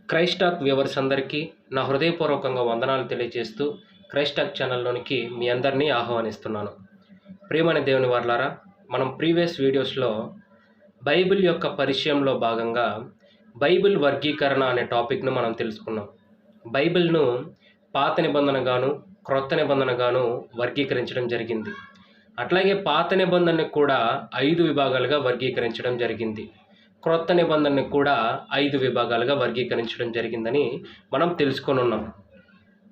క్రైస్టాక్ viewers అందరికీ నా హృదయపూర్వకంగా వందనాలు తెలియజేస్తూ క్రైస్టాక్ ఛానల్లోనికి మీ అందరినీ ఆహ్వానిస్తున్నాను. ప్రియమైన దేవుని వారలారా, మనం ప్రీవియస్ వీడియోస్లో బైబిల్ యొక్క పరిచయంలో భాగంగా బైబిల్ వర్గీకరణ అనే టాపిక్ను మనం తెలుసుకున్నాం. బైబిల్ను పాత నిబంధనగాను క్రొత్త నిబంధనగాను వర్గీకరించడం జరిగింది. అట్లాగే పాత నిబంధనని కూడా 5 విభాగాలుగా వర్గీకరించడం జరిగింది. క్రొత్త నిబంధనని కూడా 5 విభాగాలుగా వర్గీకరించడం జరిగిందని మనం తెలుసుకొని ఉన్నాం.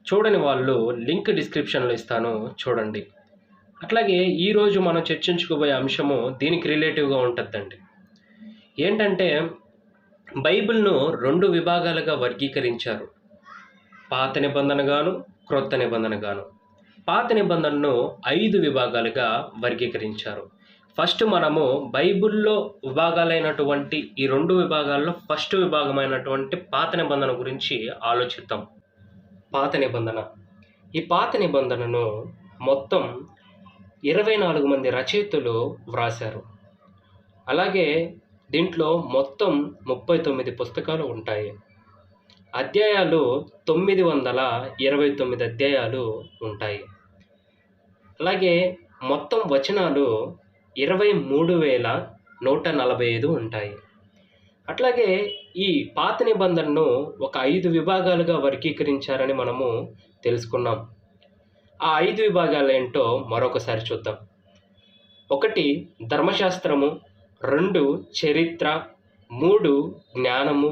చూడని వాళ్ళు లింక్ డిస్క్రిప్షన్లో ఇస్తాను, చూడండి. అట్లాగే ఈరోజు మనం చర్చించుకోబోయే అంశము దీనికి రిలేటివ్గా ఉంటుందండి. ఏంటంటే బైబిల్ను 2 విభాగాలుగా వర్గీకరించారు, పాత నిబంధనగాను క్రొత్త నిబంధనగాను. పాత నిబంధనను 5 విభాగాలుగా వర్గీకరించారు. ఫస్ట్ మనము బైబిల్లో విభాగాలైనటువంటి ఈ 2 విభాగాల్లో ఫస్ట్ విభాగమైనటువంటి పాత నిబంధన గురించి ఆలోచిద్దాం. పాత నిబంధన. ఈ పాత నిబంధనను మొత్తం 24 మంది రచయితలు వ్రాశారు. అలాగే దీంట్లో మొత్తం 39 పుస్తకాలు ఉంటాయి. అధ్యాయాలు 929 అధ్యాయాలు ఉంటాయి. అలాగే మొత్తం వచనాలు 23,145 ఉంటాయి. అట్లాగే ఈ పాత నిబంధనను ఒక 5 విభాగాలుగా వర్గీకరించారని మనము తెలుసుకున్నాం. ఆ 5 విభాగాలు ఏంటో మరొకసారి చూద్దాం. 1 ధర్మశాస్త్రము, 2 చరిత్ర, 3 జ్ఞానము,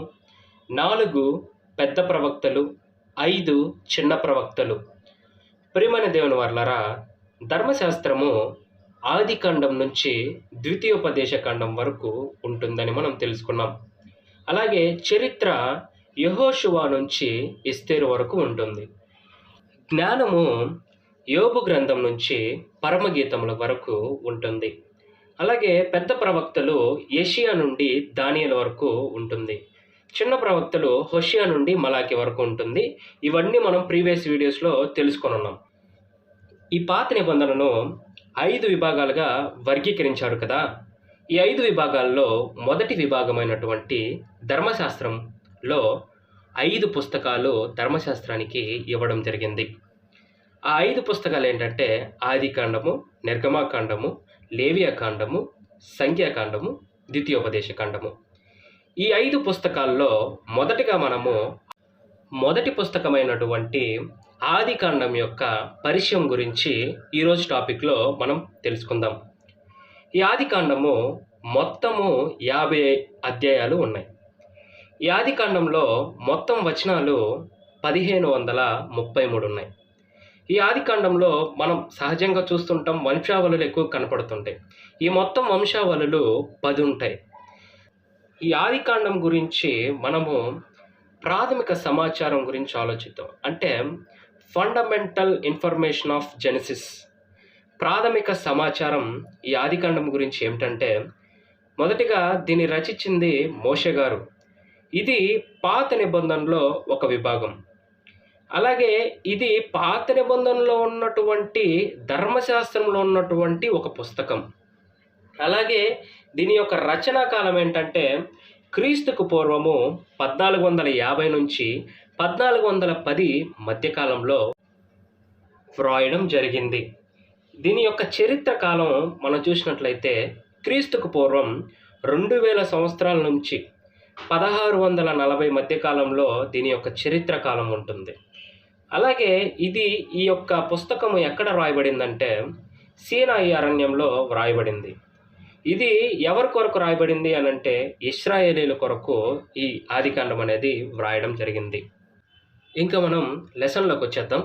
4 పెద్ద ప్రవక్తలు, 5 చిన్న ప్రవక్తలు. ప్రియమైన దేవుని వారలారా, ధర్మశాస్త్రము ఆదికాండం నుంచి ద్వితీయోపదేశ కాండం వరకు ఉంటుందని మనం తెలుసుకున్నాం. అలాగే చరిత్ర యెహోషువ నుంచి ఎస్తేరు వరకు ఉంటుంది. జ్ఞానము యోబు గ్రంథం నుంచి పరమగీతముల వరకు ఉంటుంది. అలాగే పెద్ద ప్రవక్తలు యెషయా నుండి దానియేలు వరకు ఉంటుంది. చిన్న ప్రవక్తలు హోషేయ నుండి మలాకి వరకు ఉంటుంది. ఇవన్నీ మనం ప్రీవియస్ వీడియోస్లో తెలుసుకొని ఉన్నాం. ఈ పాత నిబంధనను 5 విభాగాలుగా వర్గీకరించారు కదా. ఈ 5 విభాగాల్లో మొదటి విభాగమైనటువంటి ధర్మశాస్త్రంలో 5 పుస్తకాలు ధర్మశాస్త్రానికి ఇవ్వడం జరిగింది. ఆ 5 పుస్తకాలు ఏంటంటే ఆదికాండము, నిర్గమాకాండము, లేవియాకాండము, సంఖ్యాకాండము, ద్వితీయోపదేశ కాండము. ఈ 5 పుస్తకాల్లో మొదటిగా మనము మొదటి పుస్తకమైనటువంటి ఆదికాండం యొక్క పరిచయం గురించి ఈరోజు టాపిక్లో మనం తెలుసుకుందాం. ఈ ఆదికాండము మొత్తము 50 అధ్యాయాలు ఉన్నాయి. ఈ ఆదికాండంలో మొత్తం వచనాలు 1533 ఉన్నాయి. ఈ ఆదికాండంలో మనం సహజంగా చూస్తుంటాం, వంశావళులు ఎక్కువ కనపడుతుంటాయి. ఈ మొత్తం వంశావళులు 10 ఉంటాయి. ఈ ఆదికాండం గురించి మనము ప్రాథమిక సమాచారం గురించి ఆలోచిద్దాం. అంటే ఫండమెంటల్ ఇన్ఫర్మేషన్ ఆఫ్ జెనసిస్. ప్రాథమిక సమాచారం ఈ ఆదికాండం గురించి ఏమిటంటే, మొదటిగా దీన్ని రచించింది మోషే గారు. ఇది పాత నిబంధనలో ఒక విభాగం. అలాగే ఇది పాత నిబంధనలో ఉన్నటువంటి ధర్మశాస్త్రంలో ఉన్నటువంటి ఒక పుస్తకం. అలాగే దీని యొక్క రచనా కాలం ఏంటంటే క్రీస్తుకు పూర్వము 1450 నుంచి 1410 మధ్యకాలంలో వ్రాయడం జరిగింది. దీని యొక్క చరిత్ర కాలం మనం చూసినట్లయితే క్రీస్తుకు పూర్వం 2000 సంవత్సరాల నుంచి 1640 మధ్యకాలంలో దీని యొక్క చరిత్ర కాలం ఉంటుంది. అలాగే ఈ యొక్క పుస్తకము ఎక్కడ వ్రాయబడిందంటే సీనాయి అరణ్యంలో వ్రాయబడింది. ఇది ఎవరి కొరకు రాయబడింది అనంటే ఇశ్రాయేలీల కొరకు ఈ ఆదికాండం అనేది వ్రాయడం జరిగింది. ఇంకా మనం లెసన్లోకి వచ్చేద్దాం.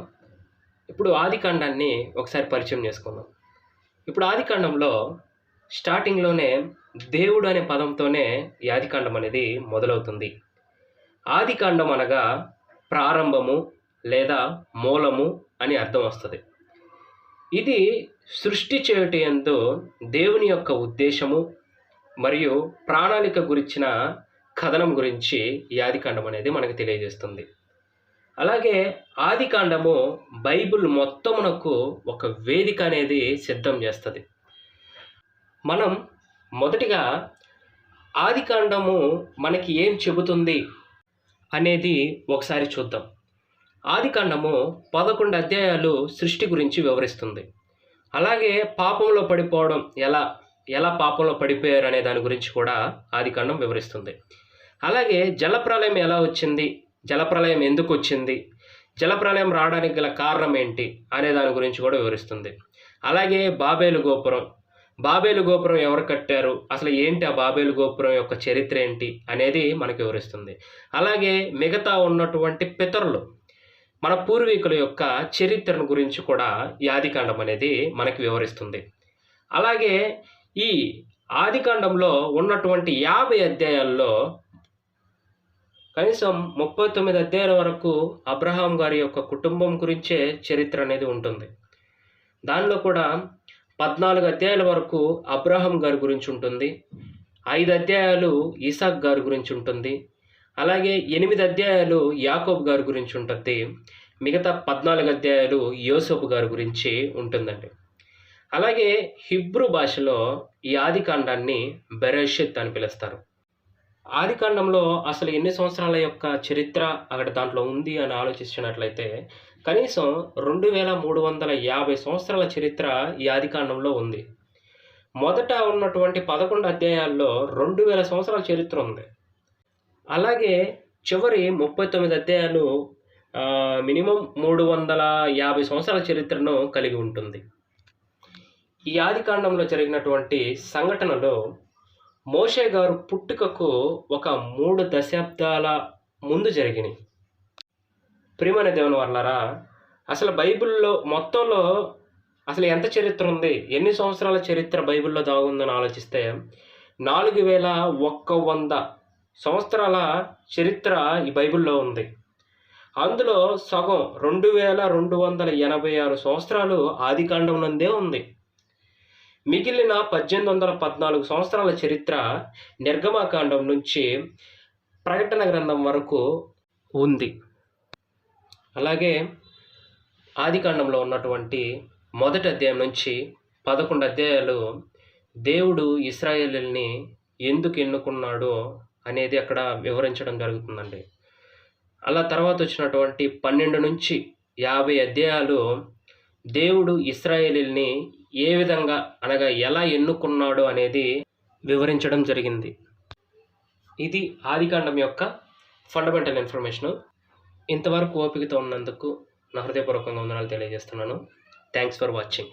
ఇప్పుడు ఆదికాండాన్ని ఒకసారి పరిచయం చేసుకుందాం. ఇప్పుడు ఆదికాండంలో స్టార్టింగ్లోనే దేవుడు అనే పదంతోనే ఈ ఆదికాండం అనేది మొదలవుతుంది. ఆదికాండం అనగా ప్రారంభము లేదా మూలము అని అర్థం వస్తుంది. ఇది సృష్టి చేయుట యందు దేవుని యొక్క ఉద్దేశము మరియు ప్రణాళిక గురించిన కథనం గురించి ఈ ఆదికాండం అనేది మనకు తెలియజేస్తుంది. అలాగే ఆదికాండము బైబిల్ మొత్తమునకు ఒక వేదిక అనేది సిద్ధం చేస్తుంది. మనం మొదటిగా ఆదికాండము మనకి ఏం చెబుతుంది అనేది ఒకసారి చూద్దాం. ఆదికాండము 11 అధ్యాయాలు సృష్టి గురించి వివరిస్తుంది. అలాగే పాపంలో పడిపోవడం ఎలా పాపంలో పడిపోయారు అనే దాని గురించి కూడా ఆదికాండం వివరిస్తుంది. అలాగే జలప్రళయం ఎలా వచ్చింది, జలప్రళయం ఎందుకు వచ్చింది, జలప్రళయం రావడానికి గల కారణం ఏంటి అనే దాని గురించి కూడా వివరిస్తుంది. అలాగే బాబేలు గోపురం ఎవరు కట్టారు, అసలు ఏంటి ఆ బాబేలు గోపురం యొక్క చరిత్ర ఏంటి అనేది మనకు వివరిస్తుంది. అలాగే మిగతా ఉన్నటువంటి పితరులు, మన పూర్వీకుల యొక్క చరిత్రను గురించి కూడా ఈ ఆదికాండం అనేది మనకి వివరిస్తుంది. అలాగే ఈ ఆదికాండంలో ఉన్నటువంటి 50 అధ్యాయాల్లో కనీసం 39 అధ్యాయాల వరకు అబ్రహాం గారి యొక్క కుటుంబం గురించే చరిత్ర అనేది ఉంటుంది. దానిలో కూడా 14 అధ్యాయాల వరకు అబ్రహాం గారి గురించి ఉంటుంది, 5 అధ్యాయాలు ఇసాక్ గారి గురించి ఉంటుంది, అలాగే 8 అధ్యాయాలు యాకోబు గారి గురించి ఉంటుంది, మిగతా 14 అధ్యాయాలు యోసేపు గారి గురించి ఉంటుందండి. అలాగే హిబ్రూ భాషలో ఈ ఆదికాండాన్ని బెరెషిత్ అని పిలుస్తారు. ఆదికాండంలో అసలు ఎన్ని సంవత్సరాల యొక్క చరిత్ర అక్కడ దాంట్లో ఉంది అని ఆలోచించినట్లయితే కనీసం 2350 సంవత్సరాల చరిత్ర ఈ ఆదికాండంలో ఉంది. మొదట ఉన్నటువంటి 11 అధ్యాయాల్లో 2000 సంవత్సరాల చరిత్ర ఉంది. అలాగే చివరి 39 అధ్యాయాలు మినిమం 350 సంవత్సరాల చరిత్రను కలిగి ఉంటుంది. ఈ ఆదికాండంలో జరిగినటువంటి సంఘటనలో మోషే గారు పుట్టుకకు ఒక 3 దశాబ్దాల ముందు జరిగినాయి. ప్రియమైన దేవుని వర్లారా, అసలు బైబిల్లో మొత్తంలో అసలు ఎంత చరిత్ర ఉంది, ఎన్ని సంవత్సరాల చరిత్ర బైబిల్లో దాగుందని ఆలోచిస్తే 4100 సంవత్సరాల చరిత్ర ఈ బైబిల్లో ఉంది. అందులో సగం 2286 సంవత్సరాలు ఆదికాండం నందే ఉంది. మిగిలిన 1814 సంవత్సరాల చరిత్ర నిర్గమాకాండం నుంచి ప్రకటన గ్రంథం వరకు ఉంది. అలాగే ఆదికాండంలో ఉన్నటువంటి మొదటి అధ్యాయం నుంచి 11 అధ్యాయాలు దేవుడు ఇశ్రాయేలుల్ని ఎందుకు ఎన్నుకున్నాడో అనేది అక్కడ వివరించడం జరుగుతుందండి. అలా తర్వాత వచ్చినటువంటి 12 నుంచి 50 అధ్యాయాలు దేవుడు ఇశ్రాయేలుల్ని ఏ విధంగా అనగా ఎలా ఎన్నుకున్నాడో అనేది వివరించడం జరిగింది. ఇది ఆదికాండం యొక్క ఫండమెంటల్ ఇన్ఫర్మేషను. ఇంతవరకు ఓపికతో ఉన్నందుకు నా హృదయపూర్వకంగా వందనాలు తెలియజేస్తున్నాను. Thanks for watching.